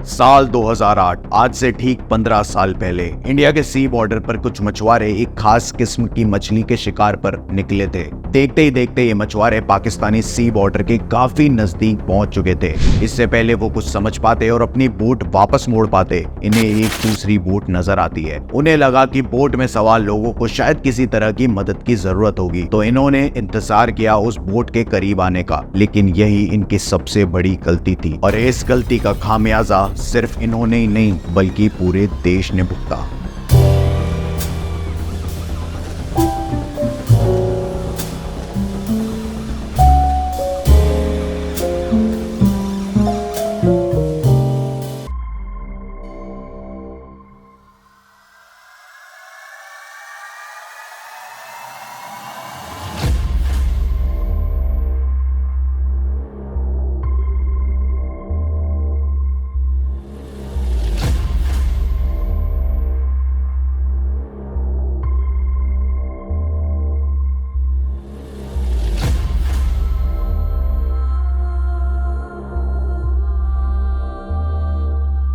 साल 2008, आज से ठीक 15 साल पहले इंडिया के सी बॉर्डर पर कुछ मछुआरे एक खास किस्म की मछली के शिकार पर निकले थे। देखते ही देखते ये मछुआरे पाकिस्तानी सी बॉर्डर के काफी नजदीक पहुंच चुके थे। इससे पहले वो कुछ समझ पाते और अपनी बोट वापस मोड़ पाते, इन्हें एक दूसरी बोट नजर आती है। उन्हें लगा कि बोट में सवार लोगों को शायद किसी तरह की मदद की जरूरत होगी, तो इन्होंने इंतजार किया उस बोट के करीब आने का। लेकिन यही इनकी सबसे बड़ी गलती थी और इस गलती का खामियाजा सिर्फ इन्होंने ही नहीं बल्कि पूरे देश ने भुगता।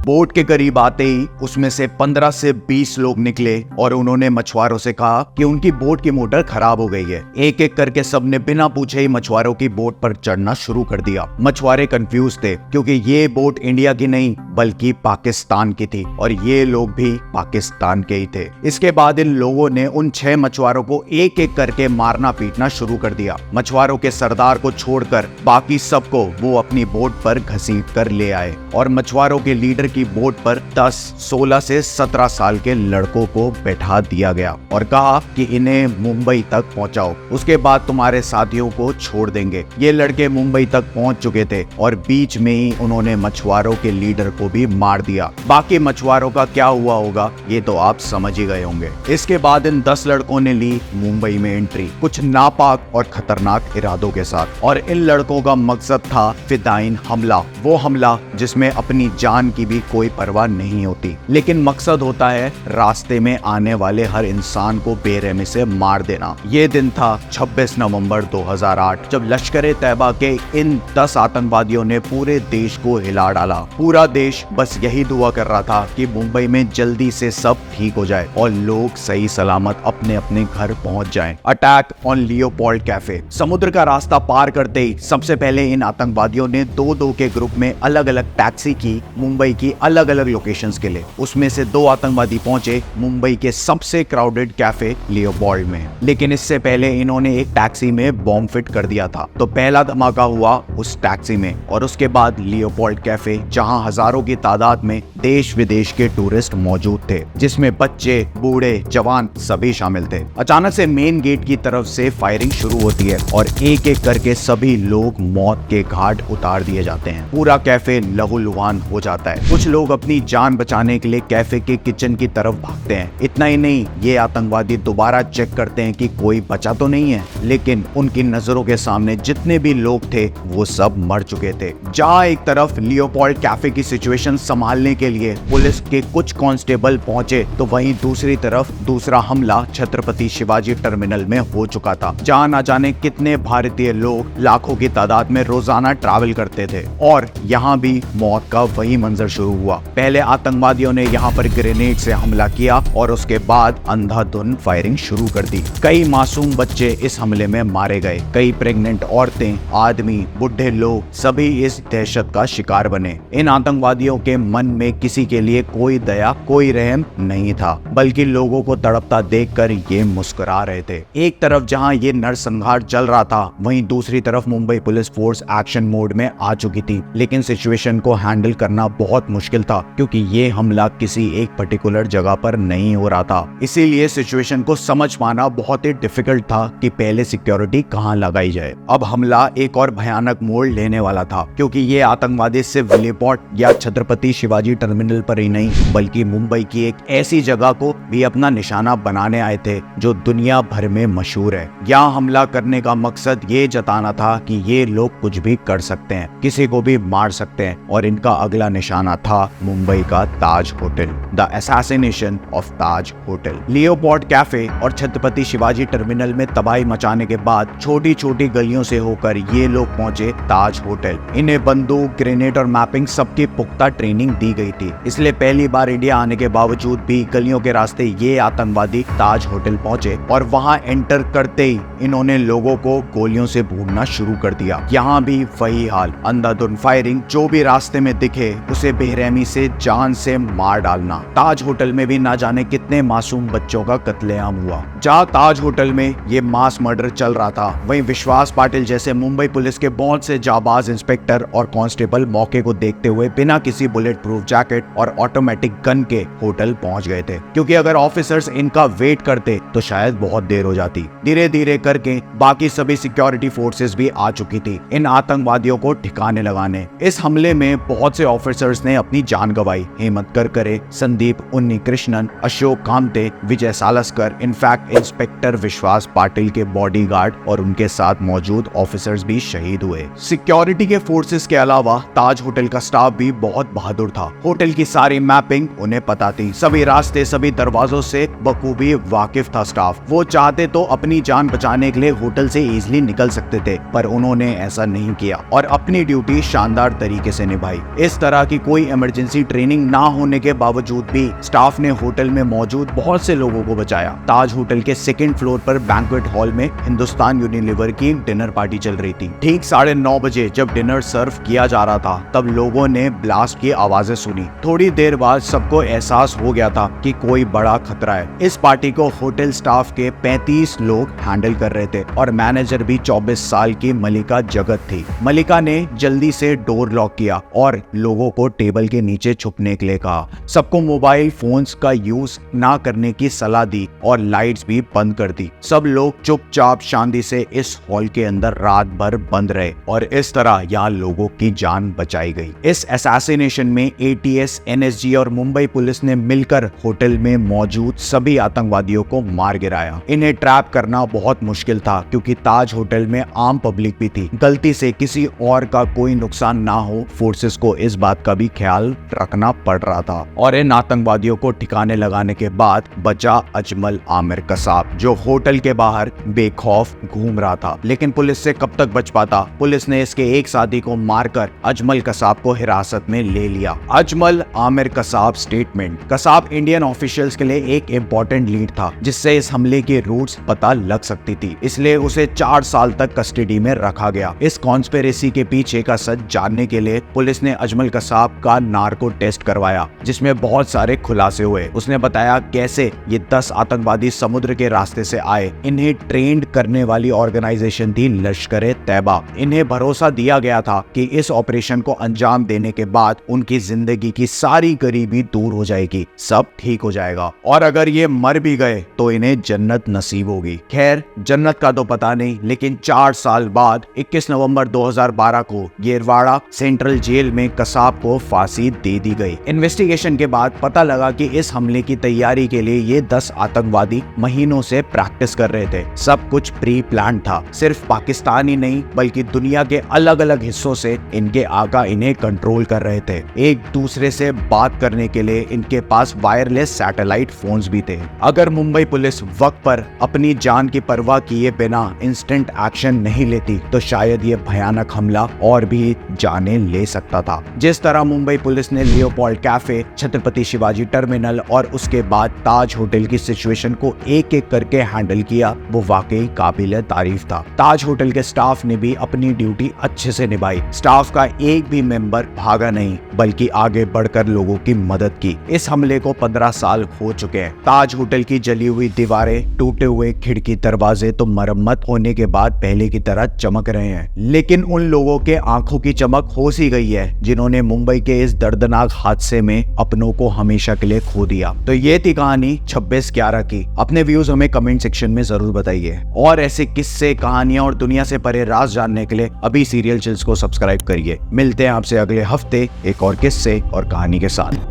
बोट के करीब आते ही उसमें से 15 से 20 लोग निकले और उन्होंने मछुआरों से कहा कि उनकी बोट की मोटर खराब हो गई है। एक एक करके सबने बिना पूछे ही मछुआरों की बोट पर चढ़ना शुरू कर दिया। मछुआरे कंफ्यूज थे क्योंकि ये बोट इंडिया की नहीं बल्कि पाकिस्तान की थी और ये लोग भी पाकिस्तान के ही थे। इसके बाद इन लोगों ने उन 6 मछुआरों को एक एक करके मारना पीटना शुरू कर दिया। मछुआरों के सरदार को छोड़कर बाकी सबको वो अपनी बोट पर घसीट कर ले आए और मछुआरों के लीडर की बोट पर 10, 16 से 17 साल के लड़कों को बैठा दिया गया और कहा कि इन्हें मुंबई तक पहुंचाओ, उसके बाद तुम्हारे साथियों को छोड़ देंगे। ये लड़के मुंबई तक पहुंच चुके थे और बीच में ही उन्होंने मछुआरों के लीडर को भी मार दिया। बाकी मछुआरों का क्या हुआ होगा ये तो आप समझ ही गए होंगे। इसके बाद इन 10 लड़कों ने ली मुंबई में एंट्री, कुछ नापाक और खतरनाक इरादों के साथ। और इन लड़कों का मकसद था फिदाइन हमला, वो हमला जिसमें अपनी जान की भी कोई परवाह नहीं होती, लेकिन मकसद होता है रास्ते में आने वाले हर इंसान को बेरहमी से मार देना। ये दिन था 26 नवंबर 2008 जब लश्कर तैयबा के इन 10 आतंकवादियों ने पूरे देश को हिला डाला। पूरा देश बस यही दुआ कर रहा था कि मुंबई में जल्दी से सब ठीक हो जाए और लोग सही सलामत अपने अपने घर पहुंच जाएं। Attack on Leopold cafe. समुद्र का रास्ता पार करते ही सबसे पहले इन आतंकवादियों ने 2-2 के ग्रुप में अलग अलग टैक्सी की मुंबई की अलग अलग लोकेशंस के लिए। उसमें से 2 आतंकवादी पहुंचे मुंबई के सबसे क्राउडेड कैफे लियोपोल्ड में, लेकिन इससे पहले इन्होंने एक टैक्सी में बॉम्ब फिट कर दिया था। तो पहला धमाका हुआ उस टैक्सी में और उसके बाद लियोपोल्ड कैफे, जहां हजारों की तादाद में देश विदेश के टूरिस्ट मौजूद थे, जिसमें बच्चे, बूढ़े, जवान सभी शामिल थे। अचानक से मेन गेट की तरफ से फायरिंग शुरू होती है और एक एक करके सभी लोग मौत के घाट उतार दिए जाते हैं। पूरा कैफे लहूलुहान हो जाता है। कुछ लोग अपनी जान बचाने के लिए कैफे के किचन की तरफ भागते हैं। इतना ही नहीं, ये आतंकवादी दोबारा चेक करते हैं कि कोई बचा तो नहीं है, लेकिन उनकी नजरों के सामने जितने भी लोग थे वो सब मर चुके थे। जहां एक तरफ लियोपोल्ड कैफे की सिचुएशन संभालने के लिए पुलिस के कुछ कांस्टेबल पहुंचे, तो वहीं दूसरी तरफ दूसरा हमला छत्रपति शिवाजी टर्मिनल में हो चुका था, जहां न जाने कितने भारतीय लोग लाखों की तादाद में रोजाना ट्रैवल करते थे और यहाँ भी मौत का वही मंजर शुरू हुआ। पहले आतंकवादियों ने यहाँ पर ग्रेनेड से हमला किया और उसके बाद अंधाधुंध फायरिंग शुरू कर दी। कई मासूम बच्चे इस हमले में मारे गए। कई प्रेग्नेंट औरतें, आदमी, बुढ़े लोग सभी इस दहशत का शिकार बने। इन आतंकवादियों के मन में किसी के लिए कोई दया, कोई रहम नहीं था, बल्कि लोगों को तड़पता देखकर ये मुस्कुरा रहे थे। एक तरफ जहाँ ये नरसंहार चल रहा था, वहीं दूसरी तरफ Mumbai police force action mode में आ चुकी थी। लेकिन सिचुएशन को हैंडल करना बहुत मुश्किल था क्योंकि ये हमला किसी एक पर्टिकुलर जगह पर नहीं हो रहा था। इसीलिए सिचुएशन को समझ पाना बहुत ही डिफिकल्ट था कि पहले सिक्योरिटी कहां लगाई जाए। अब हमला एक और भयानक मोड़ लेने वाला था क्योंकि ये आतंकवादी सिर्फ लियोपोल्ड या छत्रपति शिवाजी टर्मिनल पर ही नहीं बल्कि मुंबई की एक ऐसी जगह को भी अपना निशाना बनाने आए थे जो दुनिया भर में मशहूर है। यहाँ हमला करने का मकसद ये जताना था कि ये लोग कुछ भी कर सकते हैं, किसी को भी मार सकते हैं और इनका अगला निशाना था था मुंबई का Taj hotel, the assassination of Taj hotel. Leopold cafe और छत्रपति शिवाजी टर्मिनल में तबाही मचाने के बाद छोटी छोटी गलियों से होकर ये लोग पहुंचे ताज होटल। इन्हें बंदूक, ग्रेनेड और मैपिंग सबकी पुख्ता ट्रेनिंग दी गई थी, इसलिए पहली बार इंडिया आने के बावजूद भी गलियों के रास्ते ये आतंकवादी ताज होटल पहुंचे और वहां एंटर करते ही इन्होंने लोगों को गोलियों से भूनना शुरू कर दिया। यहाँ भी वही हाल, अंधाधुंध फायरिंग, जो भी रास्ते में दिखे उसे बेरहमी से जान से मार डालना। ताज होटल में भी ना जाने कितने मासूम बच्चों का कत्लेआम हुआ। जहाँ ताज होटल में ये मास मर्डर चल रहा था, वहीं विश्वास पाटिल जैसे मुंबई पुलिस के बहुत से जाबाज इंस्पेक्टर और कांस्टेबल मौके को देखते हुए बिना किसी बुलेट प्रूफ जैकेट और ऑटोमेटिक गन के होटल पहुंच गए थे, क्योंकि अगर ऑफिसर्स इनका वेट करते तो शायद बहुत देर हो जाती। धीरे धीरे करके बाकी सभी सिक्योरिटी फोर्सेस भी आ चुकी थी इन आतंकवादियों को ठिकाने लगाने। इस हमले में बहुत से ऑफिसर्स ने अपनी जान गंवाई। हेमंत करकरे, संदीप उन्नी कृष्णन, अशोक कामते, विजय सालस्कर, इनफैक्ट इंस्पेक्टर विश्वास पाटिल के बॉडीगार्ड और उनके साथ मौजूद ऑफिसर्स भी शहीद हुए। सिक्योरिटी के फोर्सेस के अलावा ताज होटल का स्टाफ भी बहुत बहादुर था। होटल की सारी मैपिंग उन्हें पता थी, सभी रास्ते, सभी दरवाजों से बखूबी वाकिफ था स्टाफ। वो चाहते तो अपनी जान बचाने के लिए होटल से इजीली निकल सकते थे, पर उन्होंने ऐसा नहीं किया और अपनी ड्यूटी शानदार तरीके से निभाई। इस तरह की कोई इमरजेंसी ट्रेनिंग ना होने के बावजूद भी स्टाफ ने होटल में मौजूद बहुत से लोगों को बचाया। ताज होटल के सेकंड फ्लोर पर बैंक्वेट हॉल में हिंदुस्तान यूनिलीवर की डिनर पार्टी चल रही थी। ठीक 9:30 बजे जब डिनर सर्व किया जा रहा था, तब लोगों ने ब्लास्ट की आवाजें सुनी। थोड़ी देर बाद सबको एहसास हो गया था कि कोई बड़ा खतरा है। इस पार्टी को होटल स्टाफ के 35 लोग हैंडल कर रहे थे और मैनेजर भी 24 साल की मलिका जगत थी। मलिका ने जल्दी से डोर लॉक किया और लोगों को टेबल के नीचे छुपने के लिए कहा। सबको मोबाइल फोन्स का यूज ना करने की सलाह दी और लाइट्स भी बंद कर दी। सब लोग चुपचाप शांति से इस हॉल के अंदर रात भर बंद रहे और इस तरह यहाँ लोगों की जान बचाई गई। इस असैसिनेशन में ATS, NSG और मुंबई पुलिस ने मिलकर होटल में मौजूद सभी आतंकवादियों को मार गिराया। इन्हें ट्रैप करना बहुत मुश्किल था, क्योंकि ताज होटल में आम पब्लिक भी थी। गलती से किसी और का कोई नुकसान ना हो, फोर्सेस को इस बात का भी ख्याल रखना पड़ रहा था। और इन आतंकवादियों को ठिकाने लगाने के बाद बचा अजमल आमिर कसाब, जो होटल के बाहर बेखौफ घूम रहा था। लेकिन पुलिस से कब तक बच पाता? पुलिस ने इसके एक साथी को मारकर अजमल कसाब को हिरासत में ले लिया। Ajmal Aamir Kasab statement. Kasab Indian officials के लिए एक इम्पोर्टेंट लीड था, जिससे इस हमले की रूट्स पता लग सकती थी, इसलिए उसे 4 साल तक कस्टडी में रखा गया। इस कॉन्स्पिरेसी के पीछे का सच जानने के लिए पुलिस ने अजमल कसाब का नार्को टेस्ट करवाया, जिसमें बहुत सारे खुलासे हुए। उसने बताया कैसे ये 10 आतंकवादी समुद्र के रास्ते से आए। इन्हें ट्रेंड करने वाली ऑर्गेनाइजेशन थी लश्कर-ए तैयबा। इन्हें भरोसा दिया गया था कि इस ऑपरेशन को अंजाम देने के बाद उनकी जिंदगी की सारी गरीबी दूर हो जाएगी, सब ठीक हो जाएगा, और अगर ये मर भी गए तो इन्हें जन्नत नसीब होगी। खैर, जन्नत का तो पता नहीं, लेकिन 4 साल बाद 21 नवंबर 2012 को येरवाड़ा सेंट्रल जेल में कसाब को फांसी दे दी गई। इन्वेस्टिगेशन के बाद पता लगा कि इस हमले की तैयारी के लिए ये 10 आतंकवादी महीनों से प्रैक्टिस कर रहे थे। सब कुछ प्री प्लान था। सिर्फ पाकिस्तान ही नहीं, बल्कि दुनिया के अलग अलग हिस्सों से इनके आका इन्हें कंट्रोल कर रहे थे। एक दूसरे से बात करने के लिए इनके पास वायरलेस सैटेलाइट फोन्स भी थे। अगर मुंबई पुलिस वक्त पर अपनी जान की परवाह किए बिना इंस्टेंट एक्शन नहीं लेती, तो शायद ये भयानक हमला और भी जाने ले सकता था। जिस तरह मुंबई पुलिस ने Leopold cafe, Chhatrapati Shivaji terminal और उसके बाद ताज होटल की सिचुएशन को एक एक करके हैंडल किया, वो वाकई काबिल तारीफ था। ताज होटल के स्टाफ ने भी अपनी ड्यूटी अच्छे से निभाई। स्टाफ का एक भी मेंबर भागा नहीं, बल्कि आगे बढ़कर लोगों की मदद की। इस हमले को 15 साल हो चुके हैं। ताज होटल की जली हुई दीवारें, टूटे हुए खिड़की दरवाजे तो मरम्मत होने के बाद पहले की तरह चमक रहे हैं, लेकिन उन लोगों के आंखों की चमक हो सी गई है जिन्होंने मुंबई के इस दर्दनाक हादसे में अपनों को हमेशा के लिए खो दिया। तो ये थी कहानी 26/11 की। अपने व्यूज हमें कमेंट सेक्शन में जरूर बताइए, और ऐसे किस्से, कहानियां और दुनिया से परे राज जानने के लिए अभी सीरियल चिल्स को सब्सक्राइब करिए। मिलते हैं आपसे अगले हफ्ते एक और किस्से और कहानी के साथ।